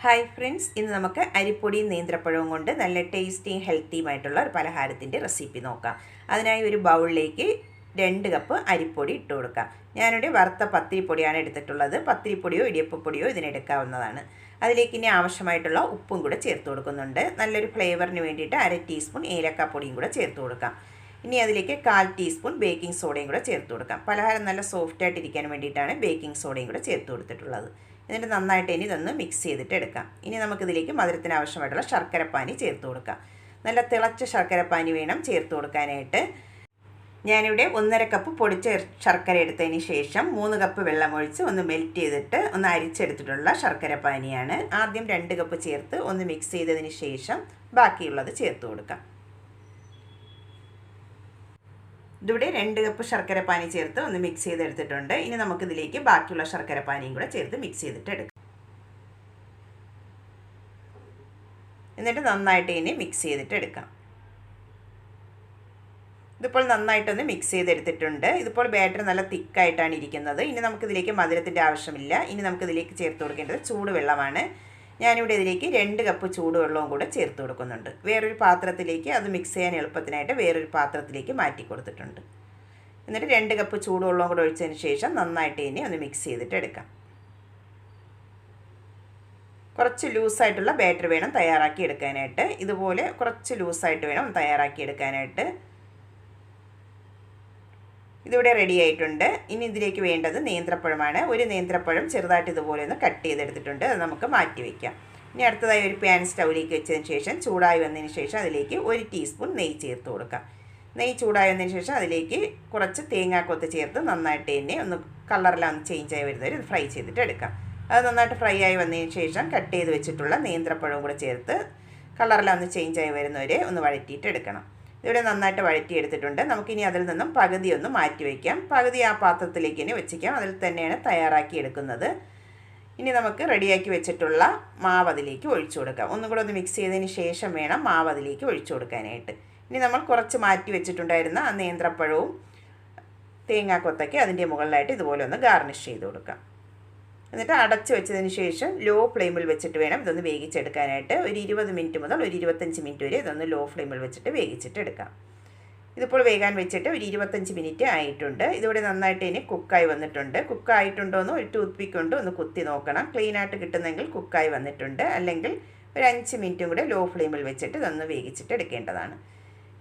Hi friends, ഇന്ന് നമുക്ക് അരിപ്പൊടിയും നേന്ത്രപ്പഴവും കൊണ്ട് നല്ല ടേസ്റ്റിയും ഹെൽത്തിയുമായിട്ടുള്ള ഒരു പലഹാരത്തിൻ്റെ റെസിപ്പി നോക്കാം. അതിനായി ഒരു ബൗളിലേക്ക് 2 കപ്പ് അരിപ്പൊടി ഇട്ട് കൊടുക്കാം. ഞാനിവിടെ വറുത്ത പത്തിരിപ്പൊടിയാണ് എടുത്തിട്ടുള്ളത്. പത്തിരിപ്പൊടിയോ ഇടിയപ്പപ്പൊടിയോ ഇതിനെടുക്കാവുന്നതാണ്. അതിലേക്ക് ഇനി ആവശ്യമായിട്ടുള്ള ഉപ്പും കൂടെ ചേർത്ത് കൊടുക്കുന്നുണ്ട്. നല്ലൊരു ഫ്ലേവറിന് വേണ്ടിയിട്ട് 1/2 ടീസ്പൂൺ ഏലക്കാപ്പൊടിയും കൂടെ ചേർത്ത് കൊടുക്കാം. ഇനി അതിലേക്ക് 1/4 ടീസ്പൂൺ ബേക്കിംഗ് സോഡയും കൂടെ ചേർത്ത് കൊടുക്കാം. പലഹാരം നല്ല സോഫ്റ്റായിട്ടിരിക്കാൻ വേണ്ടിയിട്ടാണ് ബേക്കിംഗ് സോഡയും കൂടെ ചേർത്ത് കൊടുത്തിട്ടുള്ളത്. എന്നിട്ട് നന്നായിട്ട് ഇതൊന്ന് മിക്സ് ചെയ്തിട്ട് എടുക്കാം. ഇനി നമുക്കിതിലേക്ക് മധുരത്തിന് ആവശ്യമായിട്ടുള്ള ശർക്കരപ്പാനി ചേർത്ത് കൊടുക്കാം. നല്ല തിളച്ച ശർക്കരപ്പാനി വേണം ചേർത്ത് കൊടുക്കാനായിട്ട്. ഞാനിവിടെ 1.5 കപ്പ് പൊടിച്ച ശർക്കര എടുത്തതിന് ശേഷം 3 കപ്പ് വെള്ളമൊഴിച്ച് ഒന്ന് മെൽറ്റ് ചെയ്തിട്ട് ഒന്ന് അരിച്ചെടുത്തിട്ടുള്ള ശർക്കരപ്പാനിയാണ്. ആദ്യം 2 കപ്പ് ചേർത്ത് ഒന്ന് മിക്സ് ചെയ്തതിന് ശേഷം ബാക്കിയുള്ളത് ചേർത്ത് കൊടുക്കാം. ഇതിവിടെ 2 കപ്പ് ശർക്കരപ്പാനി ചേർത്ത് ഒന്ന് മിക്സ് ചെയ്തെടുത്തിട്ടുണ്ട്. ഇനി നമുക്കിതിലേക്ക് ബാക്കിയുള്ള ശർക്കരപ്പാനിയും കൂടെ ചേർത്ത് മിക്സ് ചെയ്തിട്ട് എടുക്കാം. എന്നിട്ട് നന്നായിട്ട് ഇനി മിക്സ് ചെയ്തിട്ട് എടുക്കാം. ഇതിപ്പോൾ നന്നായിട്ടൊന്ന് മിക്സ് ചെയ്തെടുത്തിട്ടുണ്ട്. ഇതിപ്പോൾ ബാറ്റർ നല്ല തിക്കായിട്ടാണ് ഇരിക്കുന്നത്. ഇനി നമുക്കിതിലേക്ക് മധുരത്തിൻ്റെ ആവശ്യമില്ല. ഇനി നമുക്കിതിലേക്ക് ചേർത്ത് കൊടുക്കേണ്ടത് ചൂടുവെള്ളമാണ്. ഞാനിവിടെ ഇതിലേക്ക് 2 കപ്പ് ചൂടുവെള്ളവും കൂടെ ചേർത്ത് കൊടുക്കുന്നുണ്ട്. വേറൊരു പാത്രത്തിലേക്ക് അത് മിക്സ് ചെയ്യാൻ എളുപ്പത്തിനായിട്ട് വേറൊരു പാത്രത്തിലേക്ക് മാറ്റി കൊടുത്തിട്ടുണ്ട്. എന്നിട്ട് 2 കപ്പ് ചൂടുവെള്ളവും കൂടെ ഒഴിച്ചതിന് ശേഷം നന്നായിട്ട് ഇനി ഒന്ന് മിക്സ് ചെയ്തിട്ട് എടുക്കാം. കുറച്ച് ലൂസായിട്ടുള്ള ബാറ്റർ വേണം തയ്യാറാക്കി എടുക്കാനായിട്ട്. ഇതുപോലെ കുറച്ച് ലൂസായിട്ട് വേണം തയ്യാറാക്കി എടുക്കാനായിട്ട്. ഇതിവിടെ റെഡി ആയിട്ടുണ്ട്. ഇനി ഇതിലേക്ക് വേണ്ടത് നേന്ത്രപ്പഴമാണ്. ഒരു നേന്ത്രപ്പഴം ചെറുതായിട്ട് ഇതുപോലെ ഒന്ന് കട്ട് ചെയ്തെടുത്തിട്ടുണ്ട്. അത് നമുക്ക് മാറ്റി വയ്ക്കാം. ഇനി അടുത്തതായി ഒരു പാൻ സ്റ്റൗവിലേക്ക് വെച്ചതിന് ശേഷം ചൂടായി വന്നതിന് ശേഷം അതിലേക്ക് 1 ടീസ്പൂൺ നെയ്യ് ചേർത്ത് കൊടുക്കാം. നെയ്യ് ചൂടായി വന്നതിന് ശേഷം അതിലേക്ക് കുറച്ച് തേങ്ങാക്കൊത്ത് ചേർത്ത് നന്നായിട്ട് തന്നെ ഒന്ന് കളറെല്ലാം ഒന്ന് ചേഞ്ച് ആയി വരുന്നവർ ഫ്രൈ ചെയ്തിട്ട് എടുക്കാം. അത് നന്നായിട്ട് ഫ്രൈ ആയി വന്നതിന് ശേഷം കട്ട് ചെയ്ത് വെച്ചിട്ടുള്ള നേന്ത്രപ്പഴവും കൂടെ ചേർത്ത് കളറെല്ലാം ഒന്ന് ചേഞ്ച് ആയി വരുന്നവരെ ഒന്ന് വഴറ്റിയിട്ട് എടുക്കണം. ഇവിടെ നന്നായിട്ട് വഴറ്റിയെടുത്തിട്ടുണ്ട്. നമുക്കിനി അതിൽ നിന്നും പകുതി ഒന്ന് മാറ്റി വയ്ക്കാം. പകുതി ആ പാത്രത്തിലേക്ക് തന്നെ വെച്ചിക്കാം. അതിൽ തന്നെയാണ് തയ്യാറാക്കി എടുക്കുന്നത്. ഇനി നമുക്ക് റെഡിയാക്കി വെച്ചിട്ടുള്ള മാവ് അതിലേക്ക് ഒഴിച്ചു കൊടുക്കാം. ഒന്നും കൂടെ ഒന്ന് മിക്സ് ചെയ്തതിന് ശേഷം വേണം മാവ് അതിലേക്ക് ഒഴിച്ചു കൊടുക്കാനായിട്ട്. ഇനി നമ്മൾ കുറച്ച് മാറ്റി വെച്ചിട്ടുണ്ടായിരുന്ന ആ നേന്ത്രപ്പഴവും തേങ്ങാക്കൊത്തൊക്കെ അതിൻ്റെ മുകളിലായിട്ട് ഇതുപോലെ ഒന്ന് ഗാർണിഷ് ചെയ്ത് കൊടുക്കാം. എന്നിട്ട് അടച്ച് വെച്ചതിന് ശേഷം ലോ ഫ്ലെയിമിൽ വെച്ചിട്ട് വേണം ഇതൊന്ന് വേവിച്ചെടുക്കാനായിട്ട്. ഒരു 20 മിനിറ്റ് മുതൽ ഒരു 25 മിനിറ്റ് വരെ ഇതൊന്ന് ലോ ഫ്ലെയിമിൽ വെച്ചിട്ട് വേവിച്ചിട്ട് എടുക്കാം. ഇതിപ്പോൾ വേകാൻ വെച്ചിട്ട് ഒരു 25 മിനിറ്റ് ആയിട്ടുണ്ട്. ഇതിവിടെ നന്നായിട്ട് ഇനി കുക്കായി വന്നിട്ടുണ്ട്. കുക്കായിട്ടുണ്ടോ എന്ന് ഒരു ടൂത്ത് പിക്ക് കൊണ്ട് ഒന്ന് കുത്തി നോക്കണം. ക്ലീനായിട്ട് കിട്ടുന്നെങ്കിൽ കുക്കായി വന്നിട്ടുണ്ട്. അല്ലെങ്കിൽ ഒരു 5 മിനിറ്റും കൂടെ ലോ ഫ്ലെയിമിൽ വെച്ചിട്ട് ഇതൊന്ന് വേവിച്ചിട്ട് എടുക്കേണ്ടതാണ്.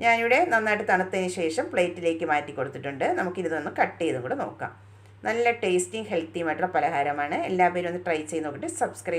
ഞാനിവിടെ നന്നായിട്ട് തണുത്തതിന് ശേഷം പ്ലേറ്റിലേക്ക് മാറ്റി കൊടുത്തിട്ടുണ്ട്. നമുക്കിതൊന്ന് കട്ട് ചെയ്തും കൂടെ നോക്കാം. നല്ല ടേസ്റ്റിയും ഹെൽത്തിയുമായിട്ടുള്ള പലഹാരമാണ്. എല്ലാവരും ഒന്ന് ട്രൈ ചെയ്ത് നോക്കിയിട്ട് സബ്സ്ക്രൈബ്